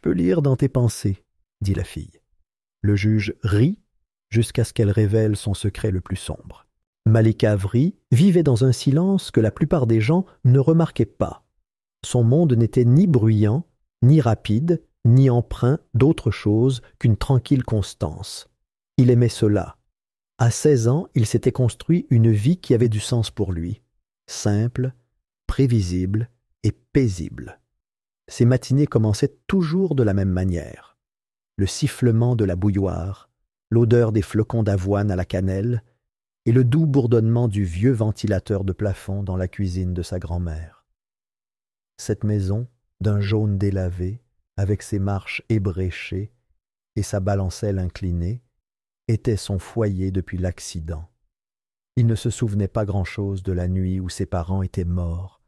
peux lire dans tes pensées, dit la fille. Le juge rit jusqu'à ce qu'elle révèle son secret le plus sombre. Malika Avery vivait dans un silence que la plupart des gens ne remarquaient pas. Son monde n'était ni bruyant, ni rapide, ni empreint d'autre chose qu'une tranquille constance. Il aimait cela. À 16 ans, il s'était construit une vie qui avait du sens pour lui, simple, prévisible et paisible. Ses matinées commençaient toujours de la même manière. Le sifflement de la bouilloire, l'odeur des flocons d'avoine à la cannelle et le doux bourdonnement du vieux ventilateur de plafond dans la cuisine de sa grand-mère. Cette maison, d'un jaune délavé, avec ses marches ébréchées et sa balancelle inclinée, était son foyer depuis l'accident. Il ne se souvenait pas grand-chose de la nuit où ses parents étaient morts,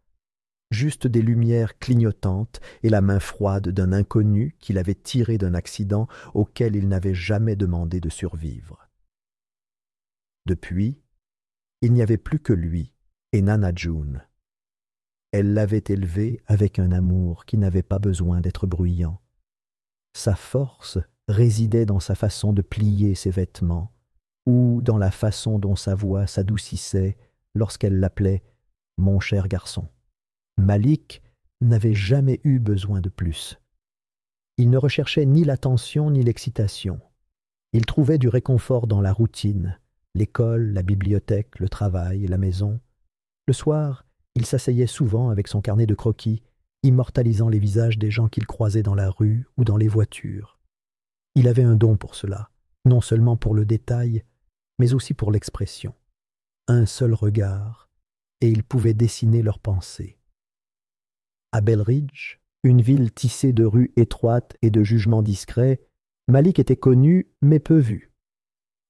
juste des lumières clignotantes et la main froide d'un inconnu qui l'avait tiré d'un accident auquel il n'avait jamais demandé de survivre. Depuis, il n'y avait plus que lui et Nana June. Elle l'avait élevé avec un amour qui n'avait pas besoin d'être bruyant. Sa force résidait dans sa façon de plier ses vêtements ou dans la façon dont sa voix s'adoucissait lorsqu'elle l'appelait « mon cher garçon ». Malik n'avait jamais eu besoin de plus. Il ne recherchait ni l'attention ni l'excitation. Il trouvait du réconfort dans la routine, l'école, la bibliothèque, le travail, la maison. Le soir, il s'asseyait souvent avec son carnet de croquis, immortalisant les visages des gens qu'il croisait dans la rue ou dans les voitures. Il avait un don pour cela, non seulement pour le détail, mais aussi pour l'expression. Un seul regard, et il pouvait dessiner leurs pensées. À Belridge, une ville tissée de rues étroites et de jugements discrets, Malik était connu mais peu vu.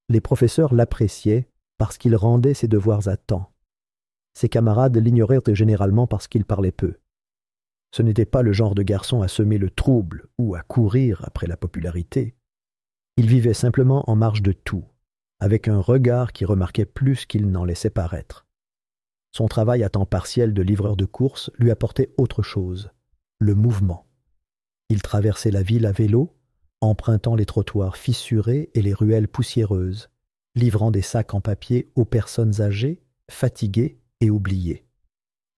Les professeurs l'appréciaient parce qu'il rendait ses devoirs à temps. Ses camarades l'ignoraient généralement parce qu'il parlait peu. Ce n'était pas le genre de garçon à semer le trouble ou à courir après la popularité. Il vivait simplement en marge de tout, avec un regard qui remarquait plus qu'il n'en laissait paraître. Son travail à temps partiel de livreur de courses lui apportait autre chose, le mouvement. Il traversait la ville à vélo, empruntant les trottoirs fissurés et les ruelles poussiéreuses, livrant des sacs en papier aux personnes âgées, fatiguées et oubliées.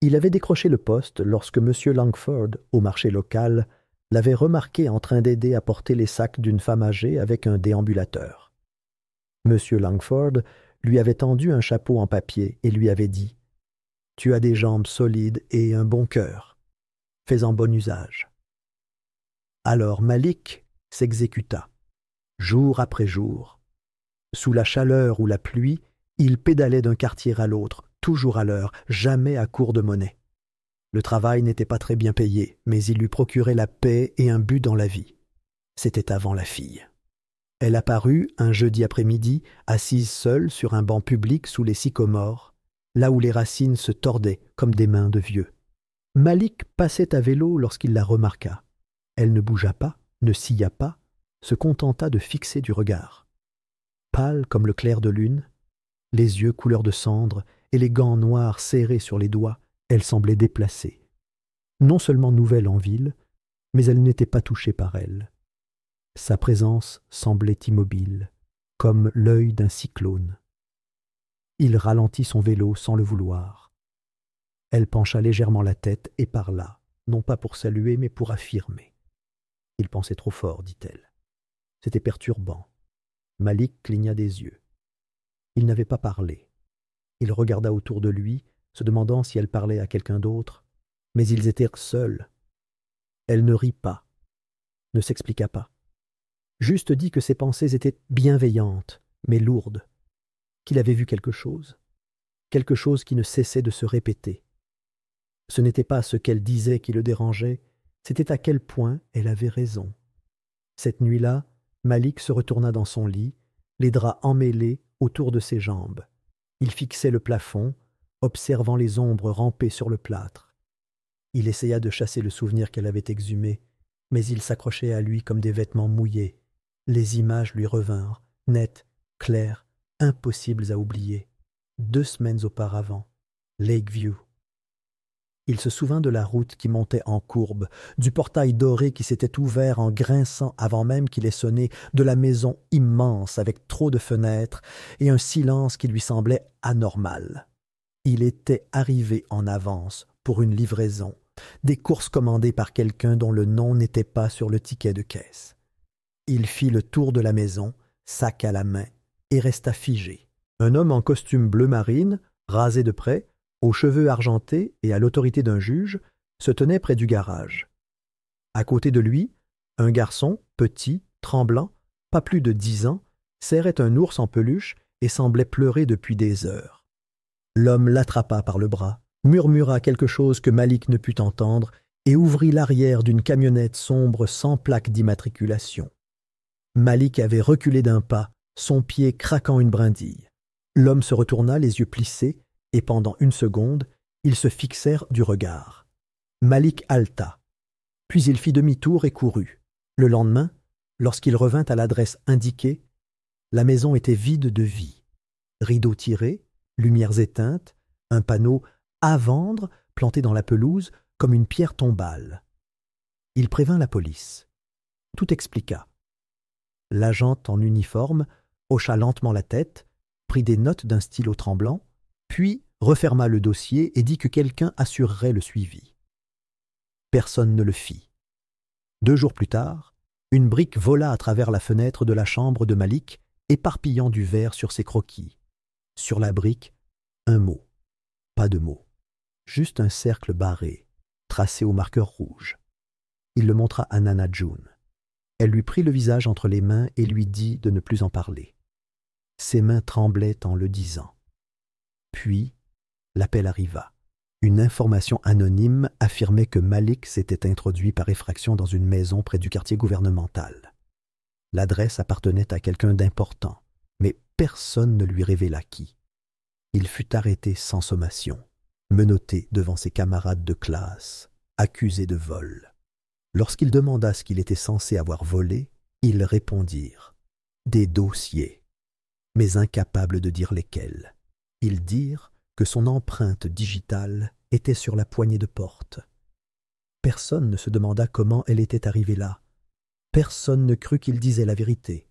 Il avait décroché le poste lorsque M. Langford, au marché local, l'avait remarqué en train d'aider à porter les sacs d'une femme âgée avec un déambulateur. M. Langford lui avait tendu un chapeau en papier et lui avait dit « Tu as des jambes solides et un bon cœur. Fais-en bon usage. » Alors Malik s'exécuta, jour après jour. Sous la chaleur ou la pluie, il pédalait d'un quartier à l'autre, toujours à l'heure, jamais à court de monnaie. Le travail n'était pas très bien payé, mais il lui procurait la paix et un but dans la vie. C'était avant la fille. Elle apparut un jeudi après-midi, assise seule sur un banc public sous les sycomores, là où les racines se tordaient comme des mains de vieux. Malik passait à vélo lorsqu'il la remarqua. Elle ne bougea pas, ne scia pas, se contenta de fixer du regard. Pâle comme le clair de lune, les yeux couleur de cendre et les gants noirs serrés sur les doigts, elle semblait déplacée. Non seulement nouvelle en ville, mais elle n'était pas touchée par elle. Sa présence semblait immobile, comme l'œil d'un cyclone. Il ralentit son vélo sans le vouloir. Elle pencha légèrement la tête et parla, non pas pour saluer, mais pour affirmer. Il pensait trop fort, dit-elle. C'était perturbant. Malik cligna des yeux. Il n'avait pas parlé. Il regarda autour de lui, se demandant si elle parlait à quelqu'un d'autre, mais ils étaient seuls. Elle ne rit pas, ne s'expliqua pas. Juste dit que ses pensées étaient bienveillantes, mais lourdes, qu'il avait vu quelque chose qui ne cessait de se répéter. Ce n'était pas ce qu'elle disait qui le dérangeait, c'était à quel point elle avait raison. Cette nuit-là, Malik se retourna dans son lit, les draps emmêlés autour de ses jambes. Il fixait le plafond, observant les ombres ramper sur le plâtre. Il essaya de chasser le souvenir qu'elle avait exhumé, mais il s'accrochait à lui comme des vêtements mouillés. Les images lui revinrent, nettes, claires, impossibles à oublier. 2 semaines auparavant, Lakeview. Il se souvint de la route qui montait en courbe, du portail doré qui s'était ouvert en grinçant avant même qu'il ait sonné, de la maison immense avec trop de fenêtres et un silence qui lui semblait anormal. Il était arrivé en avance pour une livraison, des courses commandées par quelqu'un dont le nom n'était pas sur le ticket de caisse. Il fit le tour de la maison, sac à la main, et resta figé. Un homme en costume bleu marine, rasé de près, aux cheveux argentés et à l'autorité d'un juge, se tenait près du garage. À côté de lui, un garçon, petit, tremblant, pas plus de 10 ans, serrait un ours en peluche et semblait pleurer depuis des heures. L'homme l'attrapa par le bras, murmura quelque chose que Malik ne put entendre et ouvrit l'arrière d'une camionnette sombre sans plaque d'immatriculation. Malik avait reculé d'un pas, son pied craquant une brindille. L'homme se retourna les yeux plissés et pendant une seconde, ils se fixèrent du regard. Malik haleta. Puis il fit demi-tour et courut. Le lendemain, lorsqu'il revint à l'adresse indiquée, la maison était vide de vie. Rideaux tirés, lumières éteintes, un panneau « À vendre » planté dans la pelouse comme une pierre tombale. Il prévint la police. Tout expliqua. L'agente en uniforme hocha lentement la tête, prit des notes d'un stylo tremblant, puis referma le dossier et dit que quelqu'un assurerait le suivi. Personne ne le fit. 2 jours plus tard, une brique vola à travers la fenêtre de la chambre de Malik, éparpillant du verre sur ses croquis. Sur la brique, un mot. Pas de mot. Juste un cercle barré, tracé au marqueur rouge. Il le montra à Nana June. Elle lui prit le visage entre les mains et lui dit de ne plus en parler. Ses mains tremblaient en le disant. Puis, l'appel arriva. Une information anonyme affirmait que Malik s'était introduit par effraction dans une maison près du quartier gouvernemental. L'adresse appartenait à quelqu'un d'important, mais personne ne lui révéla qui. Il fut arrêté sans sommation, menotté devant ses camarades de classe, accusé de vol. Lorsqu'il demanda ce qu'il était censé avoir volé, ils répondirent « des dossiers », mais incapables de dire lesquels. Ils dirent que son empreinte digitale était sur la poignée de porte. Personne ne se demanda comment elle était arrivée là. Personne ne crut qu'il disait la vérité.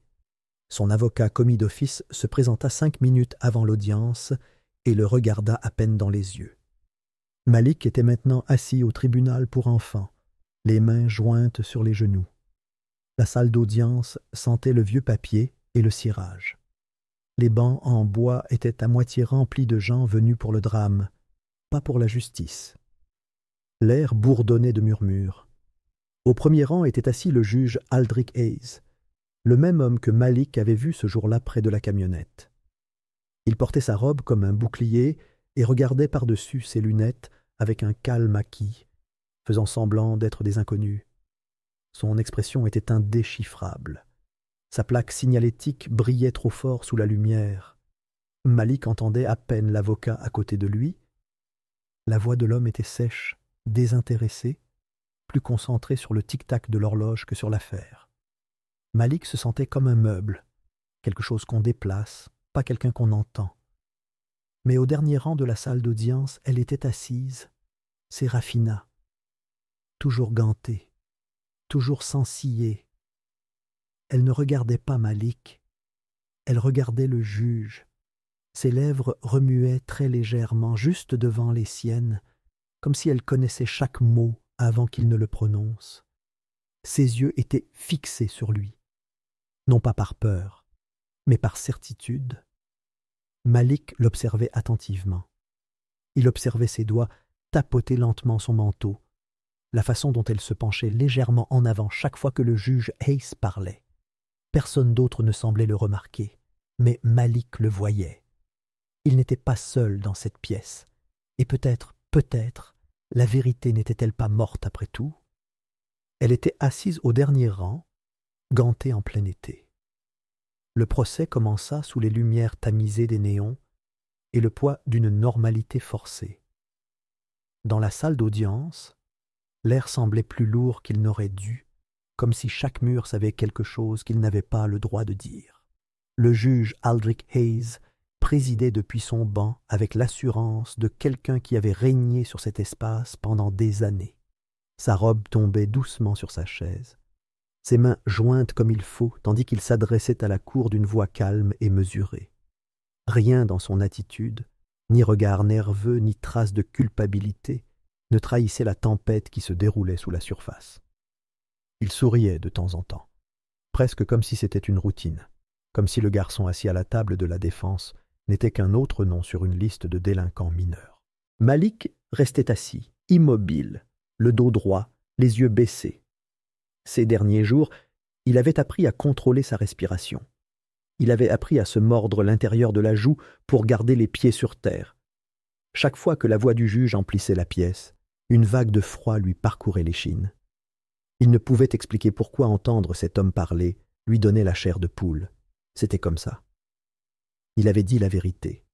Son avocat commis d'office se présenta 5 minutes avant l'audience et le regarda à peine dans les yeux. Malik était maintenant assis au tribunal pour enfants, les mains jointes sur les genoux. La salle d'audience sentait le vieux papier et le cirage. Les bancs en bois étaient à moitié remplis de gens venus pour le drame, pas pour la justice. L'air bourdonnait de murmures. Au premier rang était assis le juge Aldrich Hayes, le même homme que Malik avait vu ce jour-là près de la camionnette. Il portait sa robe comme un bouclier et regardait par-dessus ses lunettes avec un calme acquis, faisant semblant d'être des inconnus. Son expression était indéchiffrable. Sa plaque signalétique brillait trop fort sous la lumière. Malik entendait à peine l'avocat à côté de lui. La voix de l'homme était sèche, désintéressée, plus concentrée sur le tic-tac de l'horloge que sur l'affaire. Malik se sentait comme un meuble, quelque chose qu'on déplace, pas quelqu'un qu'on entend. Mais au dernier rang de la salle d'audience, elle était assise, Séraphina, toujours gantée, toujours sans ciller. Elle ne regardait pas Malik, elle regardait le juge. Ses lèvres remuaient très légèrement, juste devant les siennes, comme si elle connaissait chaque mot avant qu'il ne le prononce. Ses yeux étaient fixés sur lui, non pas par peur, mais par certitude. Malik l'observait attentivement. Il observait ses doigts tapoter lentement son manteau, la façon dont elle se penchait légèrement en avant chaque fois que le juge Hayes parlait. Personne d'autre ne semblait le remarquer, mais Malik le voyait. Il n'était pas seul dans cette pièce, et peut-être, la vérité n'était-elle pas morte après tout? Elle était assise au dernier rang, gantée en plein été. Le procès commença sous les lumières tamisées des néons et le poids d'une normalité forcée. Dans la salle d'audience, l'air semblait plus lourd qu'il n'aurait dû, comme si chaque mur savait quelque chose qu'il n'avait pas le droit de dire. Le juge Aldrich Hayes présidait depuis son banc avec l'assurance de quelqu'un qui avait régné sur cet espace pendant des années. Sa robe tombait doucement sur sa chaise, ses mains jointes comme il faut, tandis qu'il s'adressait à la cour d'une voix calme et mesurée. Rien dans son attitude, ni regard nerveux, ni trace de culpabilité, ne trahissait la tempête qui se déroulait sous la surface. Il souriait de temps en temps, presque comme si c'était une routine, comme si le garçon assis à la table de la défense n'était qu'un autre nom sur une liste de délinquants mineurs. Malik restait assis, immobile, le dos droit, les yeux baissés. Ces derniers jours, il avait appris à contrôler sa respiration. Il avait appris à se mordre l'intérieur de la joue pour garder les pieds sur terre. Chaque fois que la voix du juge emplissait la pièce, une vague de froid lui parcourait l'échine. Il ne pouvait expliquer pourquoi entendre cet homme parler lui donnait la chair de poule. C'était comme ça. Il avait dit la vérité.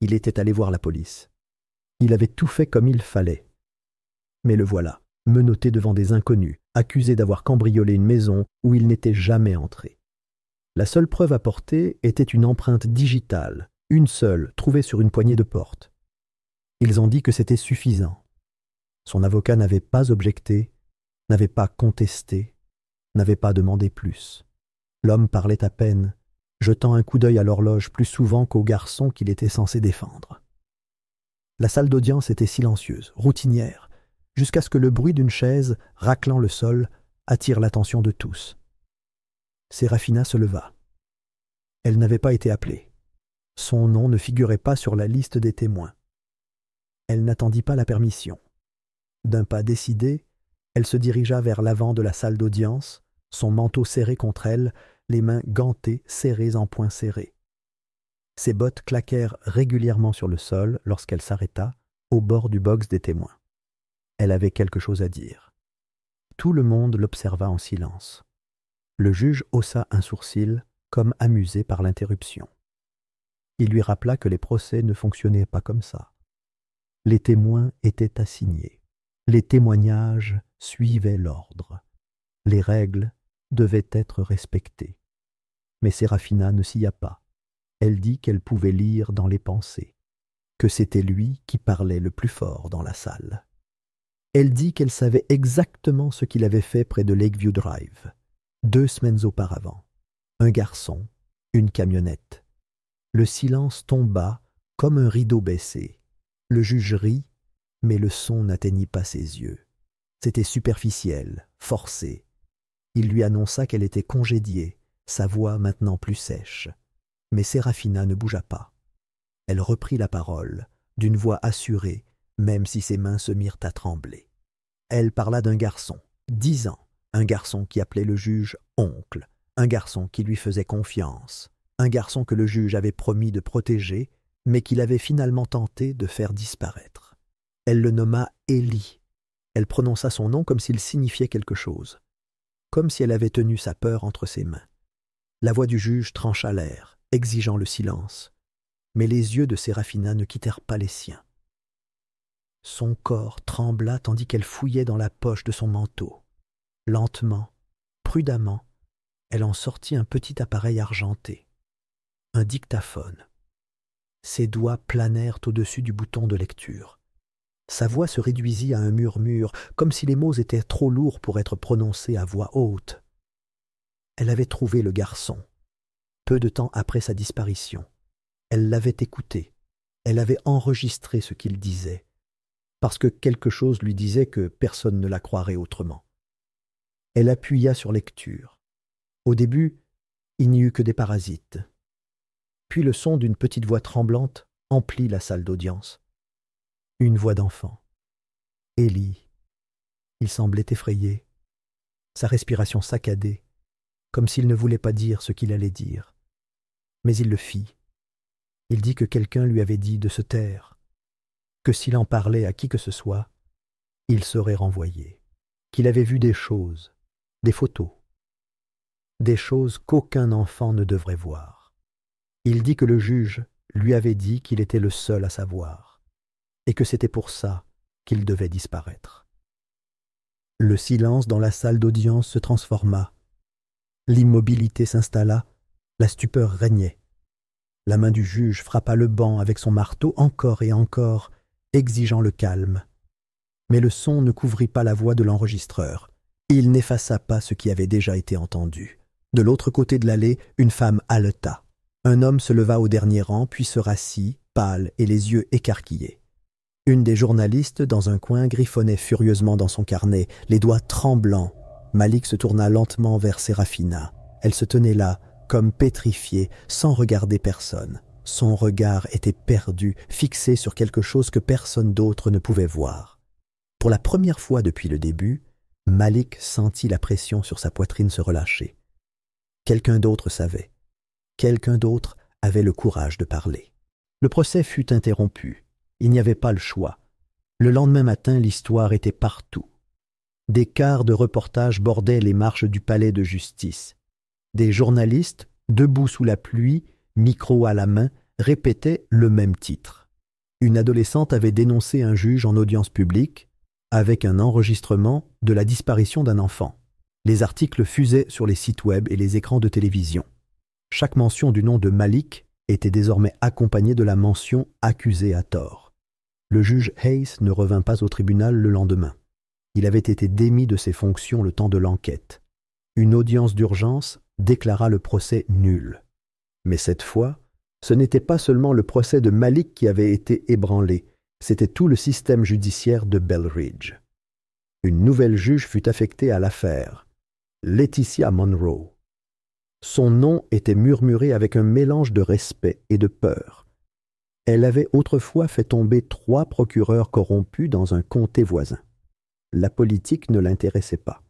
Il était allé voir la police. Il avait tout fait comme il fallait. Mais le voilà, menotté devant des inconnus, accusé d'avoir cambriolé une maison où il n'était jamais entré. La seule preuve apportée était une empreinte digitale, une seule, trouvée sur une poignée de porte. Ils ont dit que c'était suffisant. Son avocat n'avait pas objecté, n'avait pas contesté, n'avait pas demandé plus. L'homme parlait à peine, jetant un coup d'œil à l'horloge plus souvent qu'au garçon qu'il était censé défendre. La salle d'audience était silencieuse, routinière, jusqu'à ce que le bruit d'une chaise, raclant le sol, attire l'attention de tous. Sérafina se leva. Elle n'avait pas été appelée. Son nom ne figurait pas sur la liste des témoins. Elle n'attendit pas la permission. D'un pas décidé, elle se dirigea vers l'avant de la salle d'audience, son manteau serré contre elle, les mains gantées, serrées en poings serrés. Ses bottes claquèrent régulièrement sur le sol lorsqu'elle s'arrêta, au bord du box des témoins. Elle avait quelque chose à dire. Tout le monde l'observa en silence. Le juge haussa un sourcil, comme amusé par l'interruption. Il lui rappela que les procès ne fonctionnaient pas comme ça. Les témoins étaient assignés. Les témoignages suivaient l'ordre. Les règles devaient être respectées. Mais Sérafina ne s'y a pas. Elle dit qu'elle pouvait lire dans les pensées, que c'était lui qui parlait le plus fort dans la salle. Elle dit qu'elle savait exactement ce qu'il avait fait près de Lakeview Drive, 2 semaines auparavant. Un garçon, une camionnette. Le silence tomba comme un rideau baissé. Le juge rit, mais le son n'atteignit pas ses yeux. C'était superficiel, forcé. Il lui annonça qu'elle était congédiée, sa voix maintenant plus sèche. Mais Sérafina ne bougea pas. Elle reprit la parole, d'une voix assurée, même si ses mains se mirent à trembler. Elle parla d'un garçon, 10 ans, un garçon qui appelait le juge « oncle », un garçon qui lui faisait confiance, un garçon que le juge avait promis de protéger, mais qu'il avait finalement tenté de faire disparaître. Elle le nomma Élie. Elle prononça son nom comme s'il signifiait quelque chose, comme si elle avait tenu sa peur entre ses mains. La voix du juge trancha l'air, exigeant le silence, mais les yeux de Sérafina ne quittèrent pas les siens. Son corps trembla tandis qu'elle fouillait dans la poche de son manteau. Lentement, prudemment, elle en sortit un petit appareil argenté, un dictaphone. Ses doigts planèrent au-dessus du bouton de lecture. Sa voix se réduisit à un murmure, comme si les mots étaient trop lourds pour être prononcés à voix haute. Elle avait trouvé le garçon, peu de temps après sa disparition. Elle l'avait écouté, elle avait enregistré ce qu'il disait, parce que quelque chose lui disait que personne ne la croirait autrement. Elle appuya sur lecture. Au début, il n'y eut que des parasites. Puis le son d'une petite voix tremblante emplit la salle d'audience. Une voix d'enfant. Élie. Il semblait effrayé, sa respiration saccadée, comme s'il ne voulait pas dire ce qu'il allait dire. Mais il le fit. Il dit que quelqu'un lui avait dit de se taire, que s'il en parlait à qui que ce soit, il serait renvoyé, qu'il avait vu des choses, des photos, des choses qu'aucun enfant ne devrait voir. Il dit que le juge lui avait dit qu'il était le seul à savoir, et que c'était pour ça qu'il devait disparaître. Le silence dans la salle d'audience se transforma. L'immobilité s'installa, la stupeur régnait. La main du juge frappa le banc avec son marteau encore et encore, exigeant le calme. Mais le son ne couvrit pas la voix de l'enregistreur. Il n'effaça pas ce qui avait déjà été entendu. De l'autre côté de l'allée, une femme haleta. Un homme se leva au dernier rang, puis se rassit, pâle et les yeux écarquillés. Une des journalistes, dans un coin, griffonnait furieusement dans son carnet, les doigts tremblants. Malik se tourna lentement vers Séraphina. Elle se tenait là, comme pétrifiée, sans regarder personne. Son regard était perdu, fixé sur quelque chose que personne d'autre ne pouvait voir. Pour la première fois depuis le début, Malik sentit la pression sur sa poitrine se relâcher. Quelqu'un d'autre savait. Quelqu'un d'autre avait le courage de parler. Le procès fut interrompu. Il n'y avait pas le choix. Le lendemain matin, l'histoire était partout. Des quarts de reportage bordaient les marches du palais de justice. Des journalistes, debout sous la pluie, micro à la main, répétaient le même titre. Une adolescente avait dénoncé un juge en audience publique avec un enregistrement de la disparition d'un enfant. Les articles fusaient sur les sites web et les écrans de télévision. Chaque mention du nom de Malik était désormais accompagnée de la mention « accusé à tort ». Le juge Hayes ne revint pas au tribunal le lendemain. Il avait été démis de ses fonctions le temps de l'enquête. Une audience d'urgence déclara le procès nul. Mais cette fois, ce n'était pas seulement le procès de Malik qui avait été ébranlé, c'était tout le système judiciaire de Belridge. Une nouvelle juge fut affectée à l'affaire, Leticia Monroe. Son nom était murmuré avec un mélange de respect et de peur. Elle avait autrefois fait tomber 3 procureurs corrompus dans un comté voisin. La politique ne l'intéressait pas.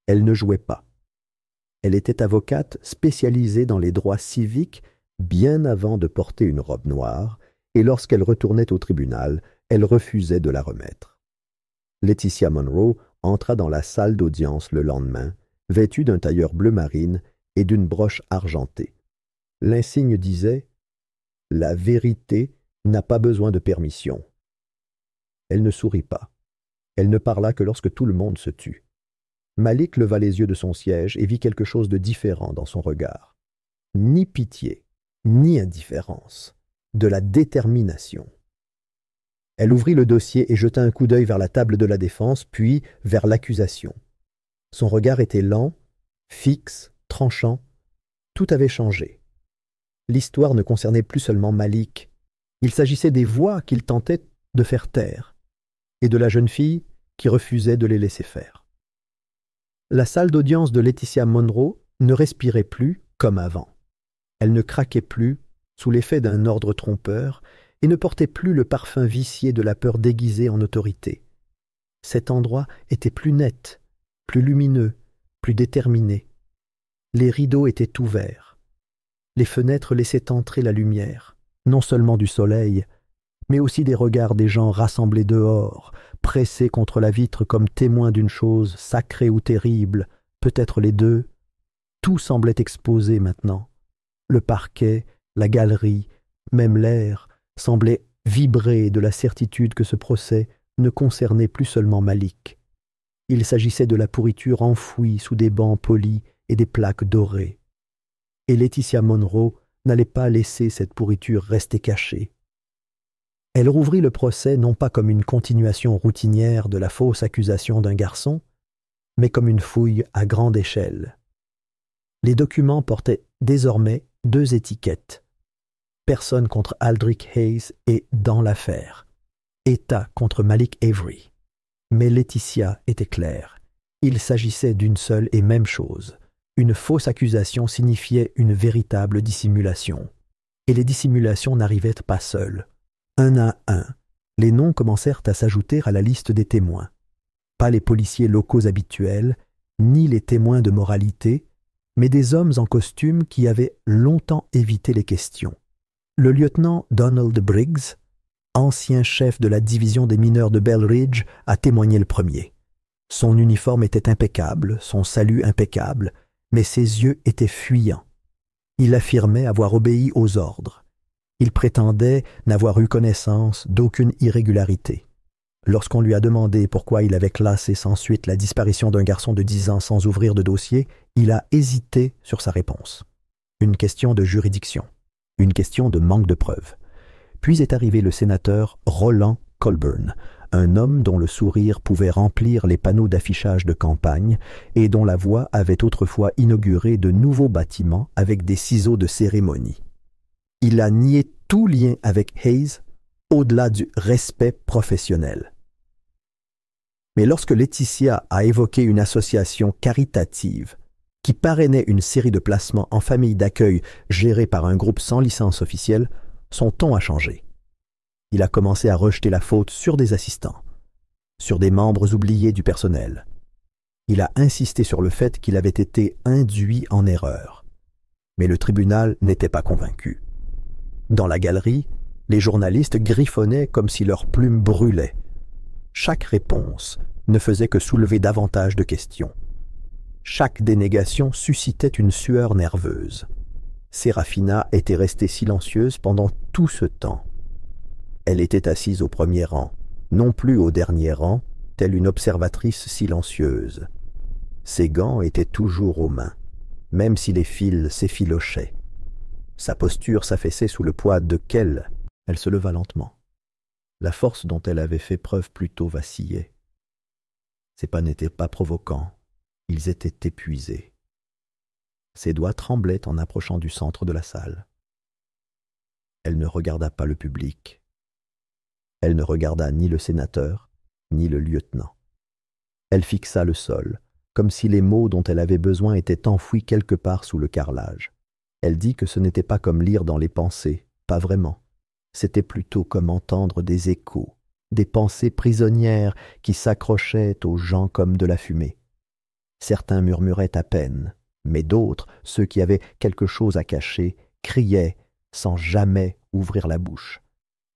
Elle ne jouait pas. Elle était avocate spécialisée dans les droits civiques bien avant de porter une robe noire, et lorsqu'elle retournait au tribunal, elle refusait de la remettre. Leticia Monroe entra dans la salle d'audience le lendemain, vêtue d'un tailleur bleu marine et d'une broche argentée. L'insigne disait « La vérité n'a pas besoin de permission ». Elle ne sourit pas. Elle ne parla que lorsque tout le monde se tut. Malik leva les yeux de son siège et vit quelque chose de différent dans son regard. Ni pitié, ni indifférence, de la détermination. Elle ouvrit le dossier et jeta un coup d'œil vers la table de la défense, puis vers l'accusation. Son regard était lent, fixe, tranchant. Tout avait changé. L'histoire ne concernait plus seulement Malik. Il s'agissait des voix qu'il tentait de faire taire, et de la jeune fille qui refusait de les laisser faire. La salle d'audience de Leticia Monroe ne respirait plus comme avant. Elle ne craquait plus sous l'effet d'un ordre trompeur et ne portait plus le parfum vicié de la peur déguisée en autorité. Cet endroit était plus net, plus lumineux, plus déterminé. Les rideaux étaient ouverts. Les fenêtres laissaient entrer la lumière, non seulement du soleil, mais aussi des regards des gens rassemblés dehors, pressés contre la vitre comme témoins d'une chose sacrée ou terrible, peut-être les deux. Tout semblait exposé maintenant. Le parquet, la galerie, même l'air, semblaient vibrer de la certitude que ce procès ne concernait plus seulement Malik. Il s'agissait de la pourriture enfouie sous des bancs polis et des plaques dorées. Et Leticia Monroe n'allait pas laisser cette pourriture rester cachée. Elle rouvrit le procès non pas comme une continuation routinière de la fausse accusation d'un garçon, mais comme une fouille à grande échelle. Les documents portaient désormais 2 étiquettes. Personne contre Aldrich Hayes et dans l'affaire. État contre Malik Avery. Mais Leticia était claire. Il s'agissait d'une seule et même chose. Une fausse accusation signifiait une véritable dissimulation. Et les dissimulations n'arrivaient pas seules. Un à un, les noms commencèrent à s'ajouter à la liste des témoins. Pas les policiers locaux habituels, ni les témoins de moralité, mais des hommes en costume qui avaient longtemps évité les questions. Le lieutenant Donald Briggs, ancien chef de la division des mineurs de Belridge, a témoigné le premier. Son uniforme était impeccable, son salut impeccable, mais ses yeux étaient fuyants. Il affirmait avoir obéi aux ordres. Il prétendait n'avoir eu connaissance d'aucune irrégularité. Lorsqu'on lui a demandé pourquoi il avait classé sans suite la disparition d'un garçon de 10 ans sans ouvrir de dossier, il a hésité sur sa réponse. Une question de juridiction. Une question de manque de preuves. Puis est arrivé le sénateur Roland Colburn, un homme dont le sourire pouvait remplir les panneaux d'affichage de campagne et dont la voix avait autrefois inauguré de nouveaux bâtiments avec des ciseaux de cérémonie. Il a nié tout lien avec Hayes au-delà du respect professionnel. Mais lorsque Laetitia a évoqué une association caritative qui parrainait une série de placements en famille d'accueil gérés par un groupe sans licence officielle, son ton a changé. Il a commencé à rejeter la faute sur des assistants, sur des membres oubliés du personnel. Il a insisté sur le fait qu'il avait été induit en erreur. Mais le tribunal n'était pas convaincu. Dans la galerie, les journalistes griffonnaient comme si leurs plumes brûlaient. Chaque réponse ne faisait que soulever davantage de questions. Chaque dénégation suscitait une sueur nerveuse. Sérafina était restée silencieuse pendant tout ce temps. Elle était assise au premier rang, non plus au dernier rang, telle une observatrice silencieuse. Ses gants étaient toujours aux mains, même si les fils s'effilochaient. Sa posture s'affaissait sous le poids de qu'elle se leva lentement. La force dont elle avait fait preuve plus tôt vacillait. Ses pas n'étaient pas provoquants, ils étaient épuisés. Ses doigts tremblaient en approchant du centre de la salle. Elle ne regarda pas le public. Elle ne regarda ni le sénateur, ni le lieutenant. Elle fixa le sol, comme si les mots dont elle avait besoin étaient enfouis quelque part sous le carrelage. Elle dit que ce n'était pas comme lire dans les pensées, pas vraiment. C'était plutôt comme entendre des échos, des pensées prisonnières qui s'accrochaient aux gens comme de la fumée. Certains murmuraient à peine, mais d'autres, ceux qui avaient quelque chose à cacher, criaient sans jamais ouvrir la bouche.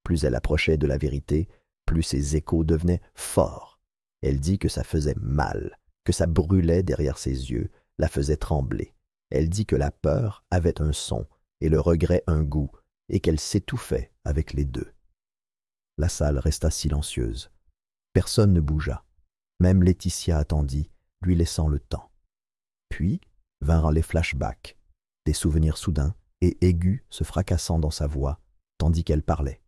Plus elle approchait de la vérité, plus ces échos devenaient forts. Elle dit que ça faisait mal, que ça brûlait derrière ses yeux, la faisait trembler. Elle dit que la peur avait un son et le regret un goût, et qu'elle s'étouffait avec les deux. La salle resta silencieuse. Personne ne bougea. Même Laetitia attendit, lui laissant le temps. Puis vinrent les flashbacks, des souvenirs soudains et aigus se fracassant dans sa voix, tandis qu'elle parlait.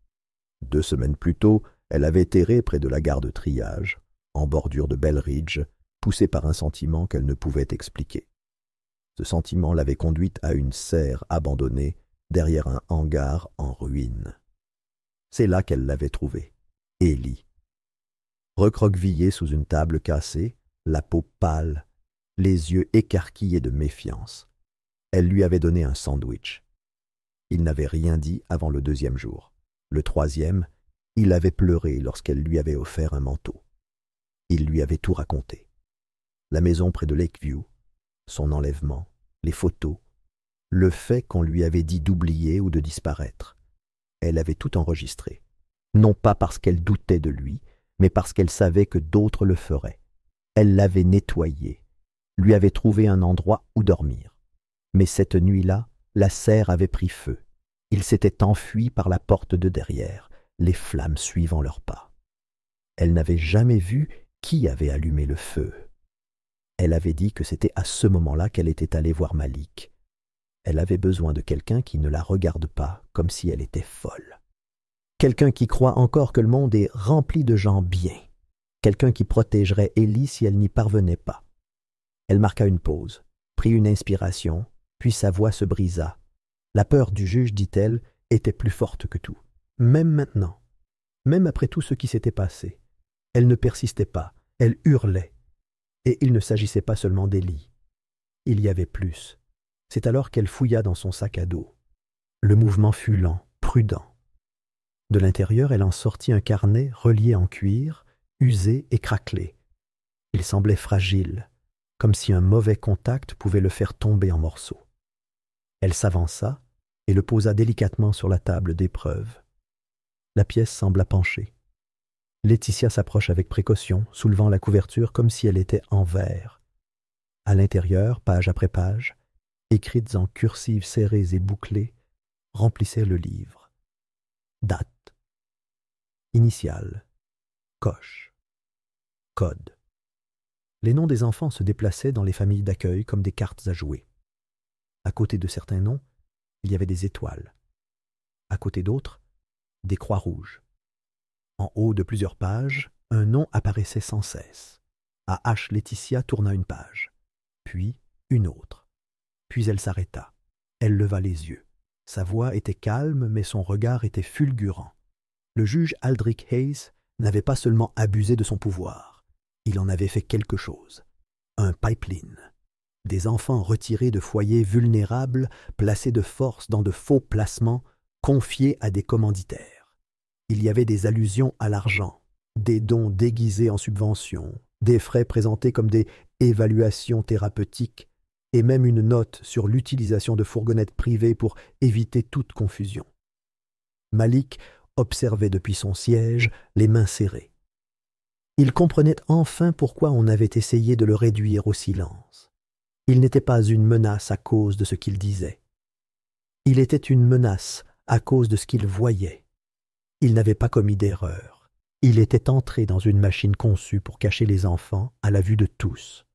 2 semaines plus tôt, elle avait erré près de la gare de triage, en bordure de Belridge, poussée par un sentiment qu'elle ne pouvait expliquer. Ce sentiment l'avait conduite à une serre abandonnée, derrière un hangar en ruine. C'est là qu'elle l'avait trouvée, Ellie. Recroquevillée sous une table cassée, la peau pâle, les yeux écarquillés de méfiance. Elle lui avait donné un sandwich. Il n'avait rien dit avant le 2e jour. Le 3e, il avait pleuré lorsqu'elle lui avait offert un manteau. Il lui avait tout raconté. La maison près de Lakeview, son enlèvement, les photos, le fait qu'on lui avait dit d'oublier ou de disparaître. Elle avait tout enregistré, non pas parce qu'elle doutait de lui, mais parce qu'elle savait que d'autres le feraient. Elle l'avait nettoyé, lui avait trouvé un endroit où dormir. Mais cette nuit-là, la serre avait pris feu. Il s'était enfui par la porte de derrière, les flammes suivant leurs pas. Elle n'avait jamais vu qui avait allumé le feu. Elle avait dit que c'était à ce moment-là qu'elle était allée voir Malik. Elle avait besoin de quelqu'un qui ne la regarde pas comme si elle était folle. Quelqu'un qui croit encore que le monde est rempli de gens bien. Quelqu'un qui protégerait Ellie si elle n'y parvenait pas. Elle marqua une pause, prit une inspiration, puis sa voix se brisa. La peur du juge, dit-elle, était plus forte que tout. Même maintenant, même après tout ce qui s'était passé, elle ne persistait pas, elle hurlait. Et il ne s'agissait pas seulement d'Ellie. Il y avait plus. C'est alors qu'elle fouilla dans son sac à dos. Le mouvement fut lent, prudent. De l'intérieur, elle en sortit un carnet relié en cuir, usé et craquelé. Il semblait fragile, comme si un mauvais contact pouvait le faire tomber en morceaux. Elle s'avança et le posa délicatement sur la table d'épreuve. La pièce sembla pencher. Laetitia s'approche avec précaution, soulevant la couverture comme si elle était en verre. À l'intérieur, page après page, écrites en cursive serrées et bouclées, remplissaient le livre. Date. Initiale. Coche. Code. Les noms des enfants se déplaçaient dans les familles d'accueil comme des cartes à jouer. À côté de certains noms, il y avait des étoiles. À côté d'autres, des croix rouges. En haut de plusieurs pages, un nom apparaissait sans cesse. A. H. Laetitia tourna une page, puis une autre. Puis elle s'arrêta. Elle leva les yeux. Sa voix était calme, mais son regard était fulgurant. Le juge Aldrich Hayes n'avait pas seulement abusé de son pouvoir, il en avait fait quelque chose. Un pipeline. Des enfants retirés de foyers vulnérables, placés de force dans de faux placements, confiés à des commanditaires. Il y avait des allusions à l'argent, des dons déguisés en subventions, des frais présentés comme des évaluations thérapeutiques, et même une note sur l'utilisation de fourgonnettes privées pour éviter toute confusion. Malik observait depuis son siège, les mains serrées. Il comprenait enfin pourquoi on avait essayé de le réduire au silence. Il n'était pas une menace à cause de ce qu'il disait. Il était une menace à cause de ce qu'il voyait. Il n'avait pas commis d'erreur. Il était entré dans une machine conçue pour cacher les enfants à la vue de tous.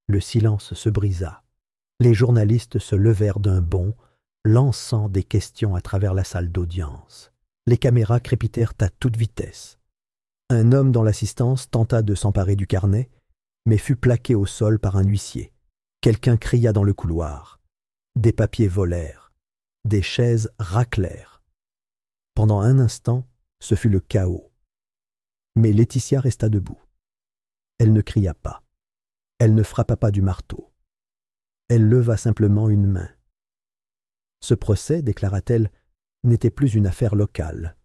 Le silence se brisa. Les journalistes se levèrent d'un bond, lançant des questions à travers la salle d'audience. Les caméras crépitèrent à toute vitesse. Un homme dans l'assistance tenta de s'emparer du carnet, mais fut plaqué au sol par un huissier. Quelqu'un cria dans le couloir. Des papiers volèrent. Des chaises raclèrent. Pendant un instant, ce fut le chaos. Mais Laetitia resta debout. Elle ne cria pas. Elle ne frappa pas du marteau. Elle leva simplement une main. Ce procès, déclara-t-elle, n'était plus une affaire locale.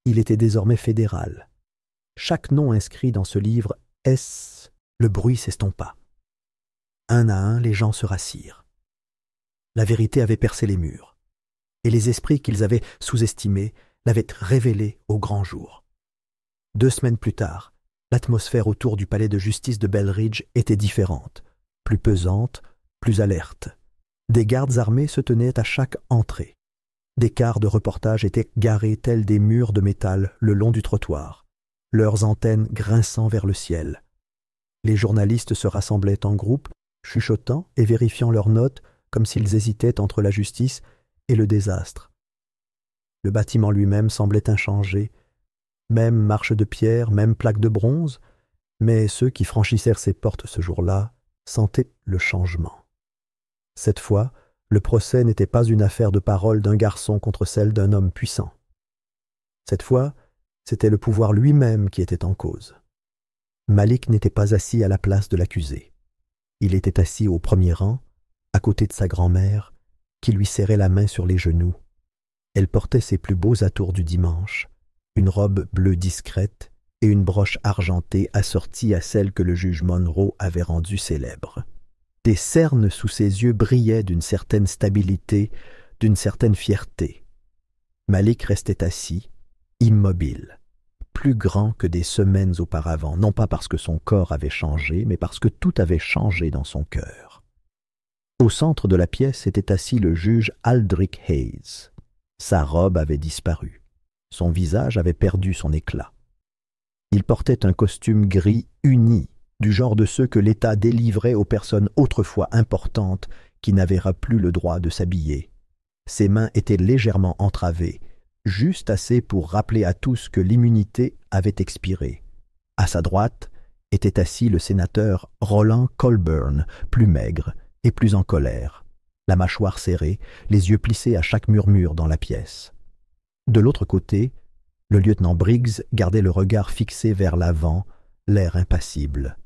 Il était désormais fédéral. Chaque nom inscrit dans ce livre S, le bruit s'estompa. Un à un, les gens se rassirent. La vérité avait percé les murs, et les esprits qu'ils avaient sous-estimés l'avaient révélée au grand jour. 2 semaines plus tard, l'atmosphère autour du palais de justice de Belridge était différente, plus pesante, plus alerte. Des gardes armés se tenaient à chaque entrée. Des cars de reportage étaient garés tels des murs de métal le long du trottoir, leurs antennes grinçant vers le ciel. Les journalistes se rassemblaient en groupe, chuchotant et vérifiant leurs notes comme s'ils hésitaient entre la justice et le désastre. Le bâtiment lui-même semblait inchangé, même marche de pierre, même plaque de bronze, mais ceux qui franchissèrent ses portes ce jour-là sentaient le changement. Cette fois, le procès n'était pas une affaire de parole d'un garçon contre celle d'un homme puissant. Cette fois, c'était le pouvoir lui-même qui était en cause. Malik n'était pas assis à la place de l'accusé. Il était assis au premier rang, à côté de sa grand-mère, qui lui serrait la main sur les genoux. Elle portait ses plus beaux atours du dimanche, une robe bleue discrète et une broche argentée assortie à celle que le juge Monroe avait rendue célèbre. Des cernes sous ses yeux brillaient d'une certaine stabilité, d'une certaine fierté. Malik restait assis, immobile, plus grand que des semaines auparavant, non pas parce que son corps avait changé, mais parce que tout avait changé dans son cœur. Au centre de la pièce était assis le juge Aldrich Hayes. Sa robe avait disparu. Son visage avait perdu son éclat. Il portait un costume gris uni, du genre de ceux que l'État délivrait aux personnes autrefois importantes qui n'avaient plus le droit de s'habiller. Ses mains étaient légèrement entravées, juste assez pour rappeler à tous que l'immunité avait expiré. À sa droite était assis le sénateur Roland Colburn, plus maigre et plus en colère, la mâchoire serrée, les yeux plissés à chaque murmure dans la pièce. De l'autre côté, le lieutenant Briggs gardait le regard fixé vers l'avant, l'air impassible,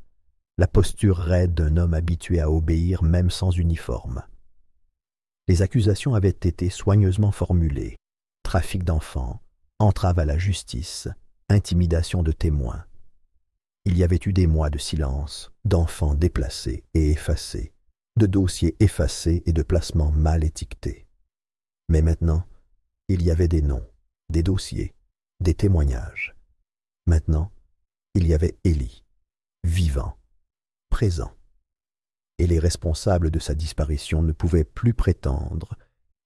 la posture raide d'un homme habitué à obéir même sans uniforme. Les accusations avaient été soigneusement formulées. Trafic d'enfants, entrave à la justice, intimidation de témoins. Il y avait eu des mois de silence, d'enfants déplacés et effacés, de dossiers effacés et de placements mal étiquetés. Mais maintenant, il y avait des noms, des dossiers, des témoignages. Maintenant, il y avait Ellie, vivant, présent. Et les responsables de sa disparition ne pouvaient plus prétendre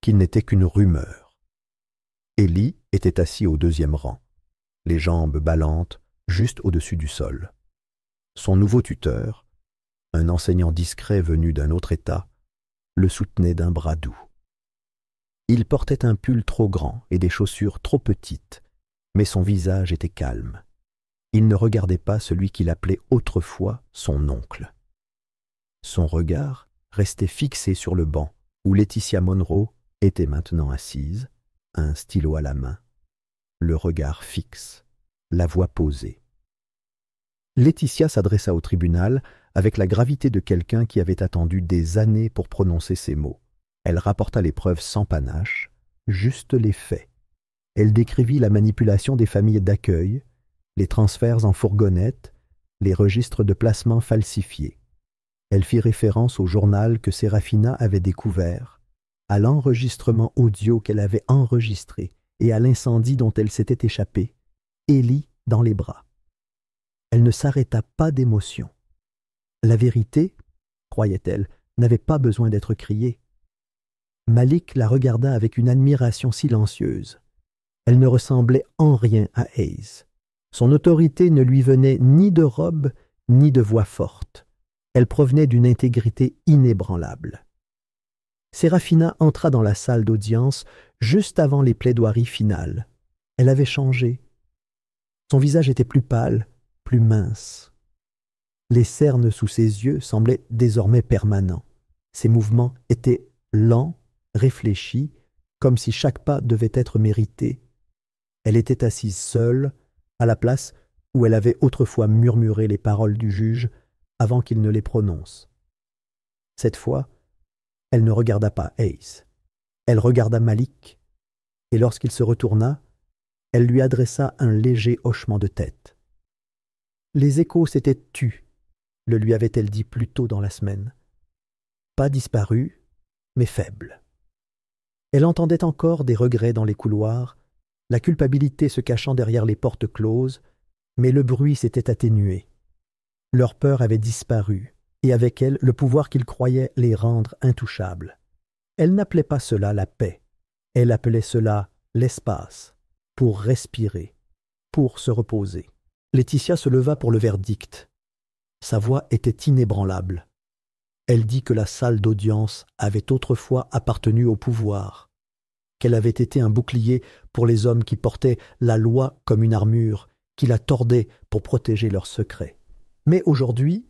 qu'il n'était qu'une rumeur. Ellie était assis au 2e rang, les jambes ballantes juste au-dessus du sol. Son nouveau tuteur, un enseignant discret venu d'un autre État, le soutenait d'un bras doux. Il portait un pull trop grand et des chaussures trop petites, mais son visage était calme. Il ne regardait pas celui qu'il appelait autrefois son oncle. Son regard restait fixé sur le banc où Laetitia Monroe était maintenant assise, un stylo à la main, le regard fixe, la voix posée. Laetitia s'adressa au tribunal avec la gravité de quelqu'un qui avait attendu des années pour prononcer ces mots. Elle rapporta les preuves sans panache, juste les faits. Elle décrivit la manipulation des familles d'accueil, les transferts en fourgonnette, les registres de placement falsifiés. Elle fit référence au journal que Sérafina avait découvert, à l'enregistrement audio qu'elle avait enregistré et à l'incendie dont elle s'était échappée, Ellie dans les bras. Elle ne s'arrêta pas d'émotion. La vérité, croyait-elle, n'avait pas besoin d'être criée. Malik la regarda avec une admiration silencieuse. Elle ne ressemblait en rien à Hayes. Son autorité ne lui venait ni de robe, ni de voix forte. Elle provenait d'une intégrité inébranlable. Sérafina entra dans la salle d'audience juste avant les plaidoiries finales. Elle avait changé. Son visage était plus pâle, plus mince. Les cernes sous ses yeux semblaient désormais permanents. Ses mouvements étaient lents, réfléchis, comme si chaque pas devait être mérité. Elle était assise seule, à la place où elle avait autrefois murmuré les paroles du juge avant qu'il ne les prononce. Cette fois, elle ne regarda pas Hayes. Elle regarda Malik, et lorsqu'il se retourna, elle lui adressa un léger hochement de tête. Les échos s'étaient tus, le lui avait-elle dit plus tôt dans la semaine. Pas disparus, mais faibles. Elle entendait encore des regrets dans les couloirs, la culpabilité se cachant derrière les portes closes, mais le bruit s'était atténué. Leur peur avait disparu, et avec elle le pouvoir qu'ils croyaient les rendre intouchables. Elle n'appelait pas cela la paix, elle appelait cela l'espace, pour respirer, pour se reposer. Laetitia se leva pour le verdict. Sa voix était inébranlable. Elle dit que la salle d'audience avait autrefois appartenu au pouvoir, qu'elle avait été un bouclier pour les hommes qui portaient la loi comme une armure, qui la tordaient pour protéger leurs secrets. Mais aujourd'hui,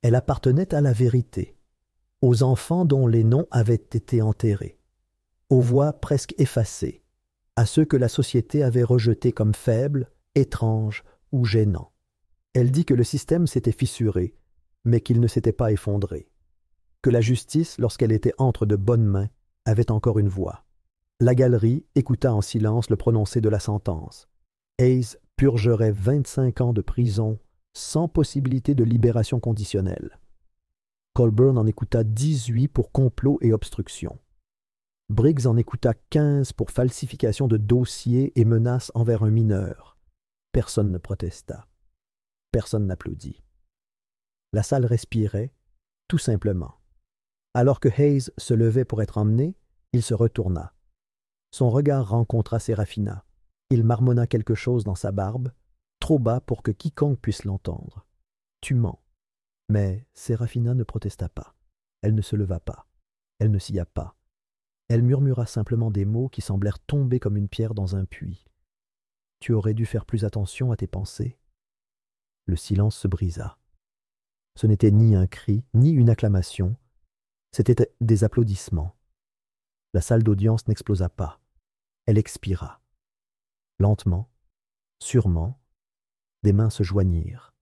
elle appartenait à la vérité, aux enfants dont les noms avaient été enterrés, aux voix presque effacées, à ceux que la société avait rejetés comme faibles, étranges ou gênants. Elle dit que le système s'était fissuré, mais qu'il ne s'était pas effondré, que la justice, lorsqu'elle était entre de bonnes mains, avait encore une voix. La galerie écouta en silence le prononcé de la sentence. Hayes purgerait 25 ans de prison sans possibilité de libération conditionnelle. Colburn en écouta 18 pour complot et obstruction. Briggs en écouta 15 pour falsification de dossiers et menaces envers un mineur. Personne ne protesta. Personne n'applaudit. La salle respirait, tout simplement. Alors que Hayes se levait pour être emmené, il se retourna. Son regard rencontra Sérafina. Il marmonna quelque chose dans sa barbe, trop bas pour que quiconque puisse l'entendre. « Tu mens. » Mais Sérafina ne protesta pas. Elle ne se leva pas. Elle ne scia pas. Elle murmura simplement des mots qui semblèrent tomber comme une pierre dans un puits. « Tu aurais dû faire plus attention à tes pensées. » Le silence se brisa. Ce n'était ni un cri, ni une acclamation. C'étaient des applaudissements. La salle d'audience n'explosa pas. Elle expira. Lentement, sûrement, des mains se joignirent,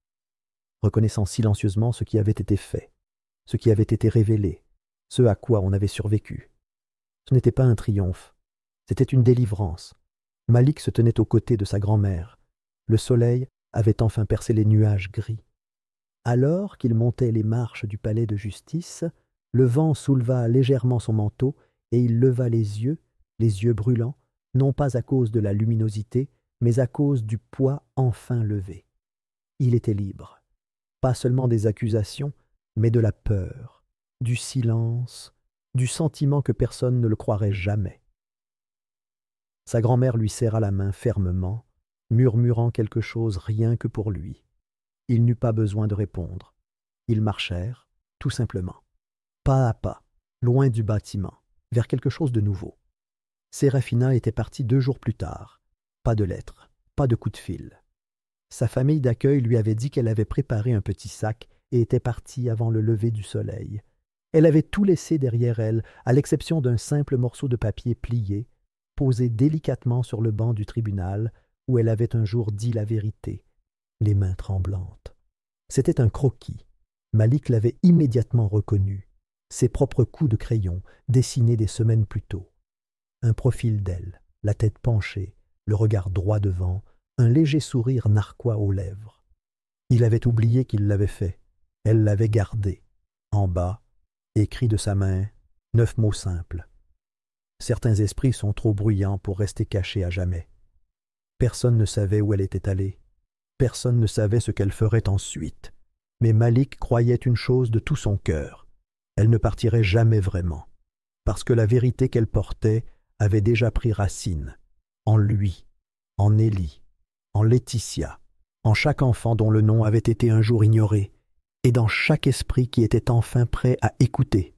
reconnaissant silencieusement ce qui avait été fait, ce qui avait été révélé, ce à quoi on avait survécu. Ce n'était pas un triomphe, c'était une délivrance. Malik se tenait aux côtés de sa grand-mère. Le soleil avait enfin percé les nuages gris. Alors qu'il montait les marches du palais de justice, le vent souleva légèrement son manteau et il leva les yeux brûlants, non pas à cause de la luminosité, mais à cause du poids enfin levé. Il était libre, pas seulement des accusations, mais de la peur, du silence, du sentiment que personne ne le croirait jamais. Sa grand-mère lui serra la main fermement, murmurant quelque chose rien que pour lui. Il n'eut pas besoin de répondre. Ils marchèrent, tout simplement, pas à pas, loin du bâtiment, vers quelque chose de nouveau. Sérafina était partie 2 jours plus tard. Pas de lettre, pas de coup de fil. Sa famille d'accueil lui avait dit qu'elle avait préparé un petit sac et était partie avant le lever du soleil. Elle avait tout laissé derrière elle, à l'exception d'un simple morceau de papier plié, posé délicatement sur le banc du tribunal, où elle avait un jour dit la vérité, les mains tremblantes. C'était un croquis. Malik l'avait immédiatement reconnu. Ses propres coups de crayon, dessinés des semaines plus tôt. Un profil d'elle, la tête penchée, le regard droit devant, un léger sourire narquois aux lèvres. Il avait oublié qu'il l'avait fait. Elle l'avait gardé. En bas, écrit de sa main, 9 mots simples. Certains esprits sont trop bruyants pour rester cachés à jamais. Personne ne savait où elle était allée. Personne ne savait ce qu'elle ferait ensuite. Mais Malik croyait une chose de tout son cœur. Elle ne partirait jamais vraiment, parce que la vérité qu'elle portait avait déjà pris racine, en lui, en Élie, en Laetitia, en chaque enfant dont le nom avait été un jour ignoré, et dans chaque esprit qui était enfin prêt à écouter